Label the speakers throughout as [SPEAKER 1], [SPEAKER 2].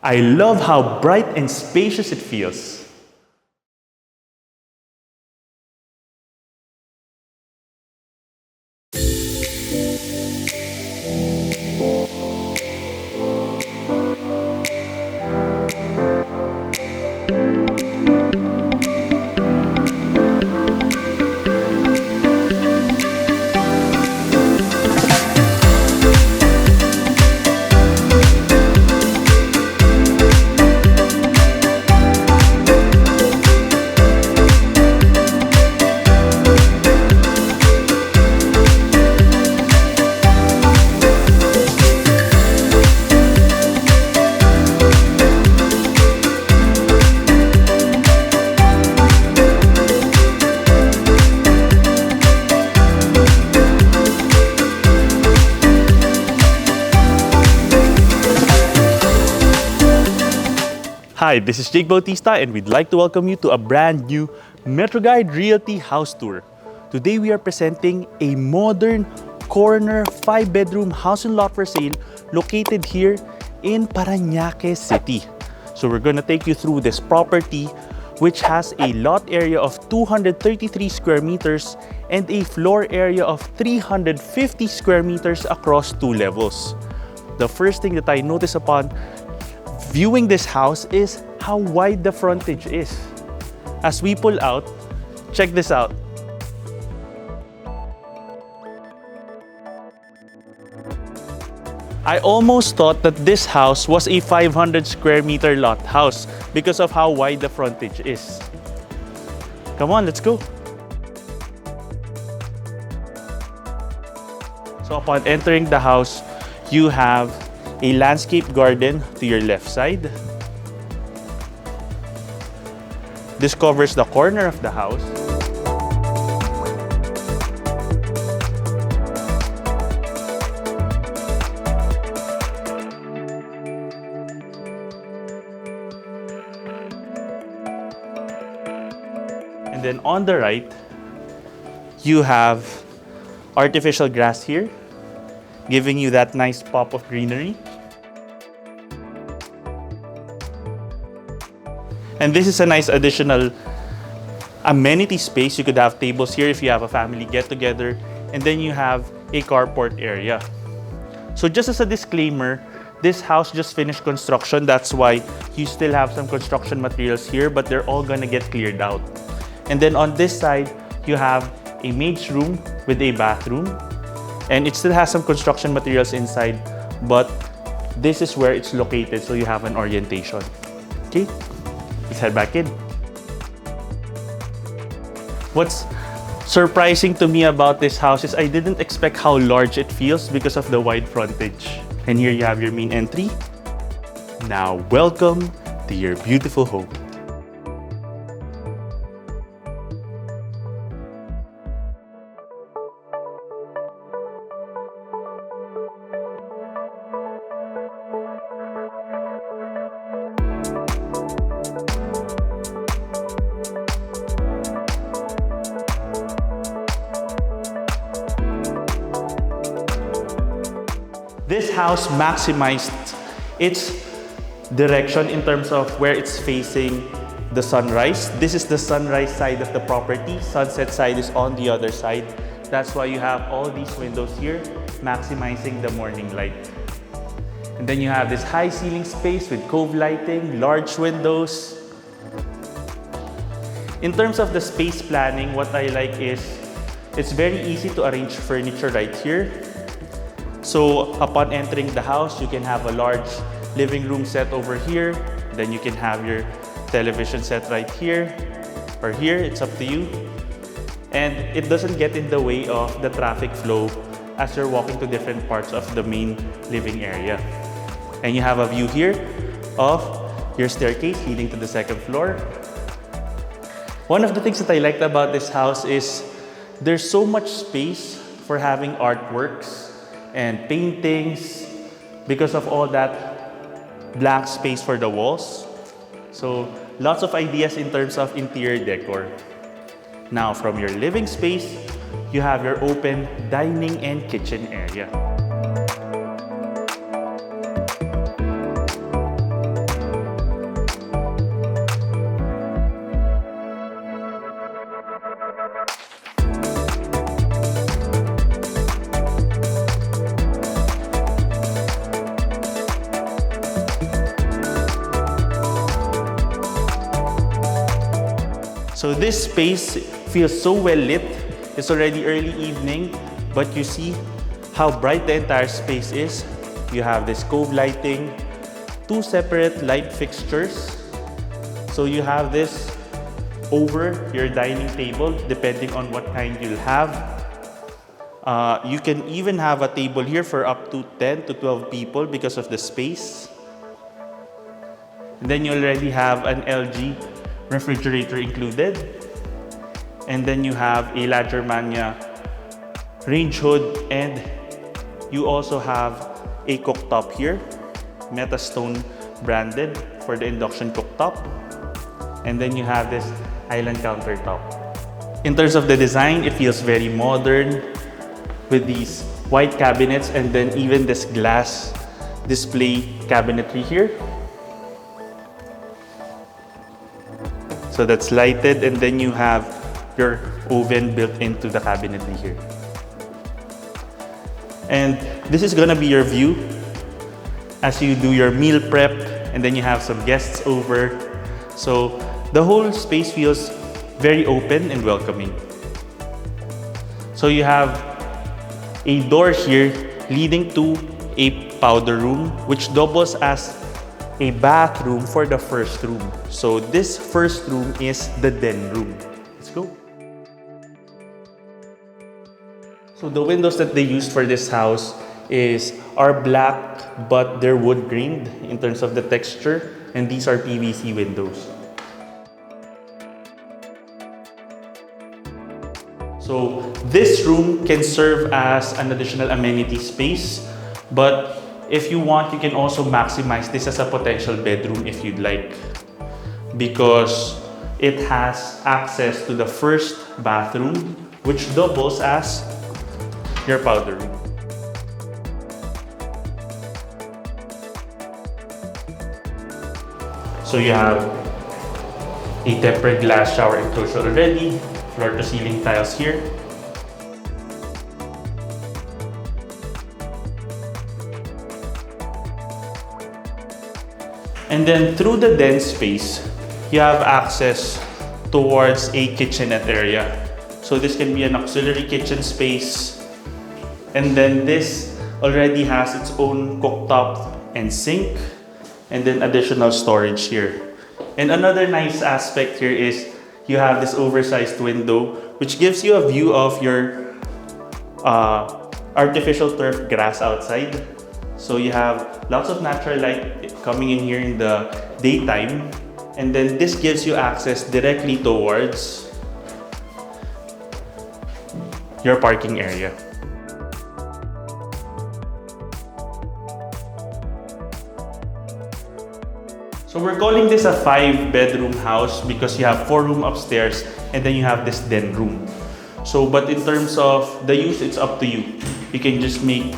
[SPEAKER 1] I love how bright and spacious it feels. Hi, this is Jake Bautista and we'd like to welcome you to a brand new MetroGuide Realty house tour. Today we are presenting a modern corner 5-bedroom house and lot for sale located here in Paranaque City. So we're going to take you through this property which has a lot area of 233 square meters and a floor area of 350 square meters across 2 levels. The first thing that I notice upon viewing this house is how wide the frontage is. As we pull out, check this out. I almost thought that this house was a 500 square meter lot house because of how wide the frontage is. Come on, let's go. So upon entering the house, you have a landscape garden to your left side. This covers the corner of the house. And then on the right, you have artificial grass here, giving you that nice pop of greenery. And this is a nice additional amenity space. You could have tables here if you have a family get-together. And then you have a carport area. So just as a disclaimer, this house just finished construction. That's why you still have some construction materials here, but they're all gonna get cleared out. And then on this side, you have a maid's room with a bathroom. And it still has some construction materials inside, but this is where it's located, so you have an orientation. Okay, let's head back in. What's surprising to me about this house is I didn't expect how large it feels because of the wide frontage. And here you have your main entry. Now, welcome to your beautiful home. This house maximized its direction in terms of where it's facing the sunrise. This is the sunrise side of the property. Sunset side is on the other side. That's why you have all these windows here, maximizing the morning light. And then you have this high ceiling space with cove lighting, large windows. In terms of the space planning, what I like is it's very easy to arrange furniture right here. So upon entering the house, you can have a large living room set over here. Then you can have your television set right here or here, it's up to you. And it doesn't get in the way of the traffic flow as you're walking to different parts of the main living area. And you have a view here of your staircase leading to the second floor. One of the things that I liked about this house is there's so much space for having artworks and paintings because of all that blank space for the walls. So lots of ideas in terms of interior decor. Now from your living space, you have your open dining and kitchen area. So this space feels so well lit. It's already early evening, but you see how bright the entire space is. You have this cove lighting, 2 separate light fixtures. So you have this over your dining table, depending on what kind you'll have. You can even have a table here for up to 10 to 12 people because of the space. And then you already have an LG refrigerator included. And then you have a Ladgermania range hood, and you also have a cooktop here, Metastone branded for the induction cooktop. And then you have this island countertop. In terms of the design, it feels very modern with these white cabinets and then even this glass display cabinetry here. So that's lighted, and then you have your oven built into the cabinetry here. And this is gonna be your view as you do your meal prep, and then you have some guests over. So the whole space feels very open and welcoming. So you have a door here leading to a powder room, which doubles as a bathroom for the first room. So this first room is the den room. Let's go. So the windows that they used for this house are black, but they're wood grained in terms of the texture, and these are PVC windows. So this room can serve as an additional amenity space, but if you want, you can also maximize this as a potential bedroom if you'd like, because it has access to the first bathroom, which doubles as your powder room. So you have a tempered glass shower enclosure already, floor to ceiling tiles here. And then through the den space, you have access towards a kitchenette area. So this can be an auxiliary kitchen space. And then this already has its own cooktop and sink, and then additional storage here. And another nice aspect here is you have this oversized window, which gives you a view of your artificial turf grass outside. So you have lots of natural light coming in here in the daytime, and then this gives you access directly towards your parking area. So we're calling this a 5-bedroom house because you have 4 rooms upstairs and then you have this den room. So, but in terms of the use, it's up to you. You can just make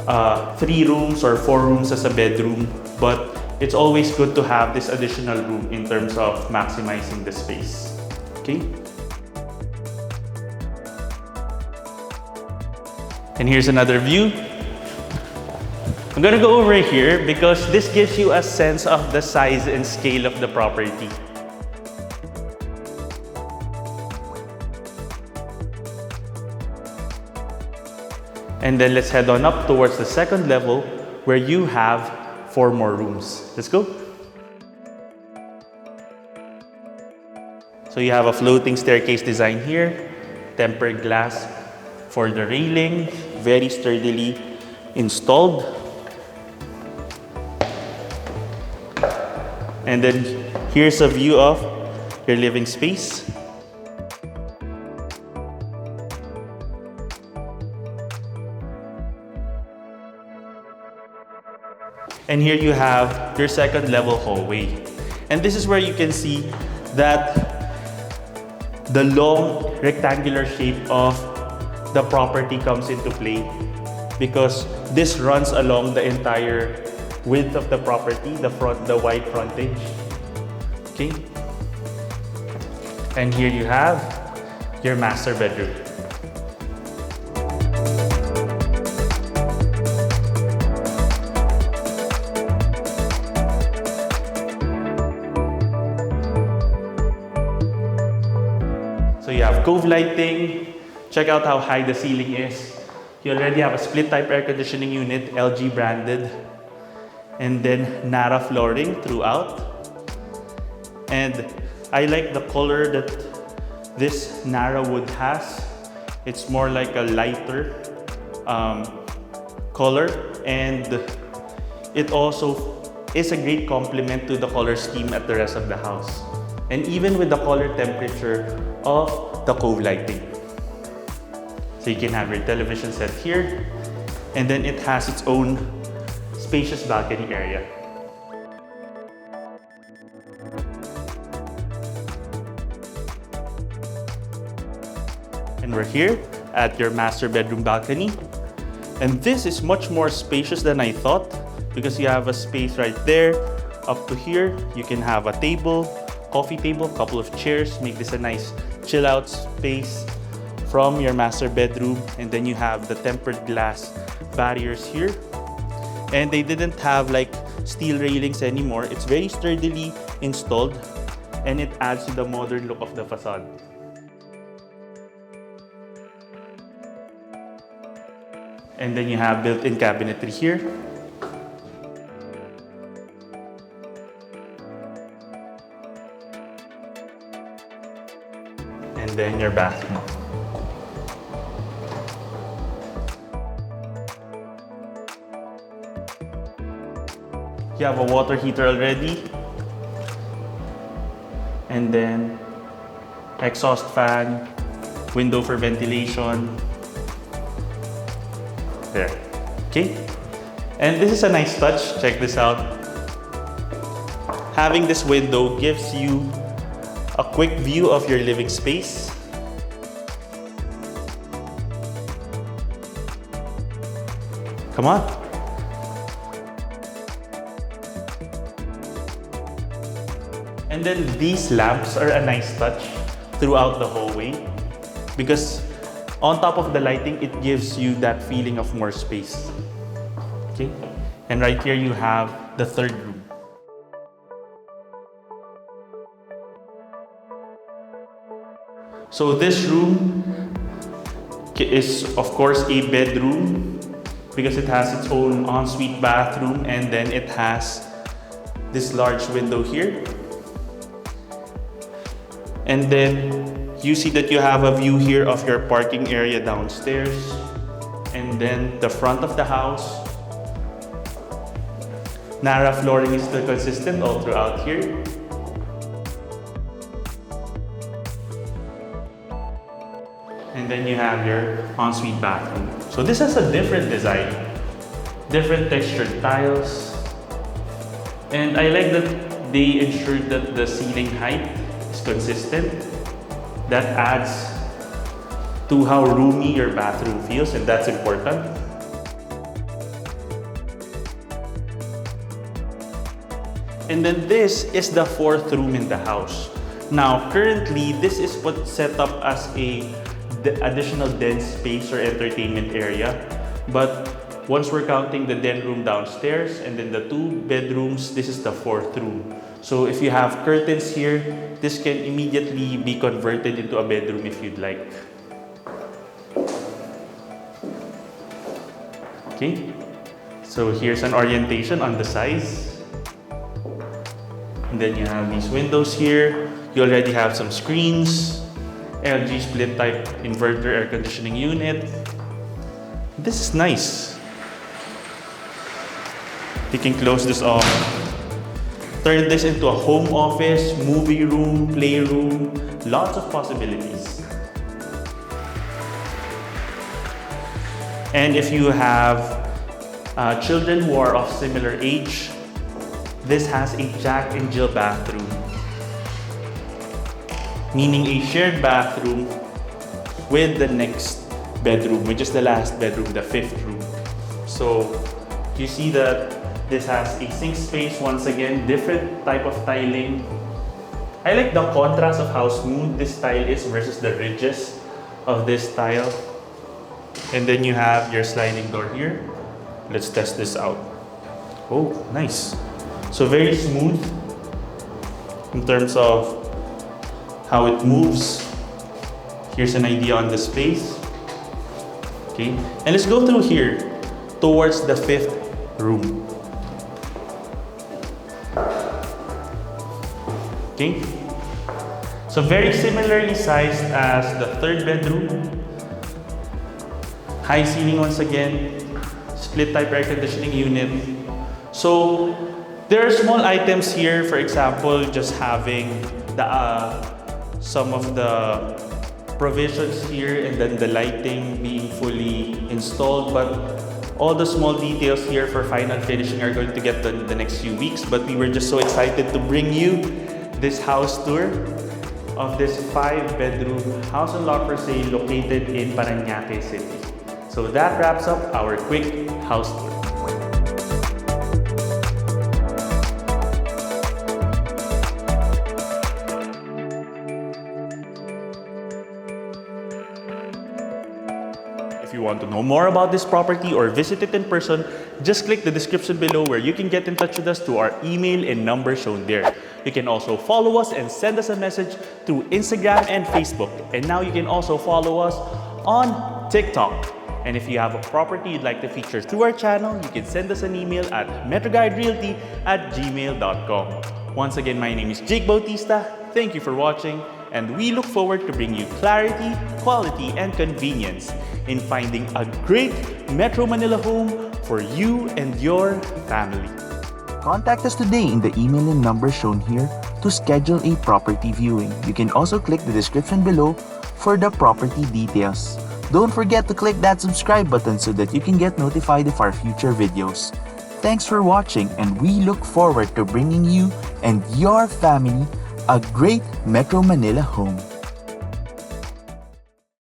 [SPEAKER 1] 3 rooms or 4 rooms as a bedroom, but it's always good to have this additional room in terms of maximizing the space. Okay? And here's another view. I'm gonna go over here because this gives you a sense of the size and scale of the property. And then let's head on up towards the second level where you have 4 more rooms. Let's go. So you have a floating staircase design here, tempered glass for the railing, very sturdily installed. And then here's a view of your living space. And here you have your second level hallway. And this is where you can see that the long rectangular shape of the property comes into play, because this runs along the entire width of the property, the wide frontage. Okay. And here you have your master bedroom. So you have cove lighting. Check out how high the ceiling is. You already have a split type air conditioning unit, LG branded. And then Nara flooring throughout. And I like the color that this Nara wood has. It's more like a lighter color, and it also is a great complement to the color scheme at the rest of the house. And even with the color temperature of the cove lighting. So you can have your television set here, and then it has its own spacious balcony area. And we're here at your master bedroom balcony. And this is much more spacious than I thought, because you have a space right there. Up to here, you can have a table, coffee table, couple of chairs, make this a nice chill out space from your master bedroom. And then you have the tempered glass barriers here. And they didn't have like steel railings anymore. It's very sturdily installed, and it adds to the modern look of the facade. And then you have built-in cabinetry here. And then your bathroom. You have a water heater already. And then exhaust fan, window for ventilation. There. Okay. And this is a nice touch. Check this out. Having this window gives you a quick view of your living space. Come on. And then these lamps are a nice touch throughout the hallway, because on top of the lighting, it gives you that feeling of more space. Okay? And right here you have the third room. So this room is of course a bedroom, because it has its own ensuite bathroom, and then it has this large window here. And then you see that you have a view here of your parking area downstairs, and then the front of the house. Nara flooring is still consistent all throughout here. And then you have your ensuite bathroom. So this has a different design, different textured tiles. And I like that they ensured that the ceiling height is consistent. That adds to how roomy your bathroom feels, and that's important. And then this is the fourth room in the house. Now, currently, this is what's set up as the additional den space or entertainment area. But once we're counting the den room downstairs and then the two bedrooms, this is the fourth room. So if you have curtains here, this can immediately be converted into a bedroom if you'd like. Okay, so here's an orientation on the size. And then you have these windows here. You already have some screens, LG split type inverter air conditioning unit. This is nice. You can close this off. Turn this into a home office, movie room, playroom, lots of possibilities. And if you have children who are of similar age, this has a Jack and Jill bathroom, meaning a shared bathroom with the next bedroom, which is the last bedroom, the fifth room. So you see that this has a sink space, once again, different type of tiling. I like the contrast of how smooth this tile is versus the ridges of this tile. And then you have your sliding door here. Let's test this out. Oh, nice. So very smooth in terms of how it moves. Here's an idea on the space. Okay, and let's go through here towards the 5th room. Okay, so very similarly sized as the 3rd bedroom. High ceiling once again, split type air conditioning unit. So there are small items here, for example, just having the some of the provisions here and then the lighting being fully installed, but all the small details here for final finishing are going to get done in the next few weeks. But we were just so excited to bring you this house tour of this 5-bedroom house and lot for sale located in Paranaque City. So that wraps up our quick house tour. If you want to know more about this property or visit it in person, just click the description below where you can get in touch with us to our email and number shown there. You can also follow us and send us a message through Instagram and Facebook. And now you can also follow us on TikTok. And if you have a property you'd like to feature through our channel, you can send us an email at metroguiderealty@gmail.com. Once again, my name is Jake Bautista. Thank you for watching, and we look forward to bringing you clarity, quality, and convenience in finding a great Metro Manila home for you and your family.
[SPEAKER 2] Contact us today in the email and number shown here to schedule a property viewing. You can also click the description below for the property details. Don't forget to click that subscribe button so that you can get notified of our future videos. Thanks for watching, and we look forward to bringing you and your family a great Metro Manila home.